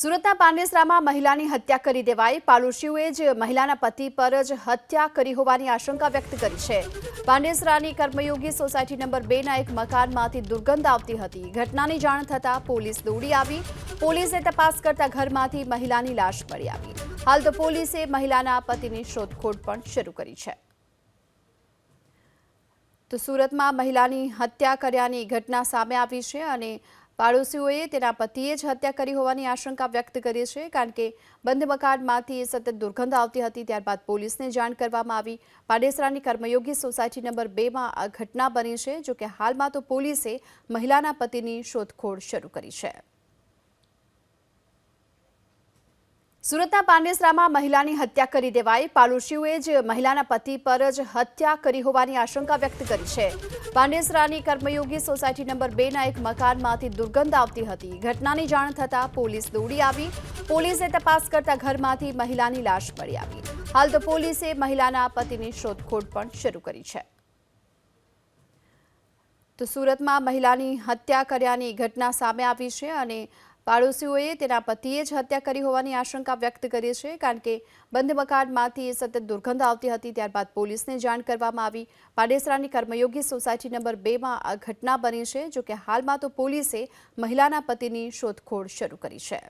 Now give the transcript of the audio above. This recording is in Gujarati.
સુરતના પાંડેસરામાં મહિલાની હત્યા કરી દેવાઈ। પાડોશીઓએ જ મહિલાના પતિ પર જ હત્યા કરી હોવાની આશંકા વ્યક્ત કરી છે। પાંડેસરાની કર્મયોગી સોસાયટી નંબર 2ના એક મકાનમાંથી દુર્ગંધ આવતી હતી। ઘટનાની જાણ થતાં પોલીસ દોડી આવી। પોલીસે તપાસ કરતા ઘરમાંથી મહિલાની લાશ મળી આવી। હાલ તો પોલીસે મહિલાના પતિની શોધખોળ પણ શરૂ કરી છે। તો સુરતમાં મહિલાની હત્યા કર્યાની ઘટના સામે આવી છે અને પાડોશીઓએ તેના પતિએ જ હત્યા કરી હોવાની આશંકા વ્યક્ત કરી છે, કારણ કે બંધ મકાનમાંથી સતત દુર્ગંધ આવતી હતી। ત્યારબાદ પોલીસને જાણ કરવામાં આવી। પાંડેસરાની કર્મયોગી સોસાયટી નંબર 2માં આ ઘટના બની છે। જોકે હાલમાં તો પોલીસે મહિલાના પતિની શોધખોળ શરૂ કરી છે। સુરતના પાંડેસરામાં મહિલાની હત્યા કરી દેવાઈ। પાડોશીઓએ જ મહિલાના પતિ પર જ હત્યા કરી હોવાની આશંકા વ્યક્ત કરી છે। પાંડેસરાની કર્મયોગી સોસાયટી નંબર 2ના એક મકાનમાંથી દુર્ગંધ આવતી હતી। ઘટનાની જાણ થતાં પોલીસ દોડી આવી। પોલીસે તપાસ કરતા ઘરમાંથી મહિલાની લાશ મળી આવી। હાલ તો પોલીસે મહિલાના પતિની શોધખોળ પણ શરૂ કરી છે। તો સુરતમાં મહિલાની હત્યા કર્યાની ઘટના સામે આવી છે અને પાડોશીઓએ તેના પતિએ જ હત્યા કરી હોવાની આશંકા વ્યક્ત કરી છે, કારણ કે બંધ મકાનમાંથી સતત દુર્ગંધ આવતી હતી। ત્યારબાદ પોલીસને જાણ કરવામાં આવી। પાંડેસરાની કર્મયોગી સોસાયટી નંબર 2માં આ ઘટના બની છે। જોકે હાલમાં તો પોલીસે મહિલાના પતિની શોધખોળ શરૂ કરી છે।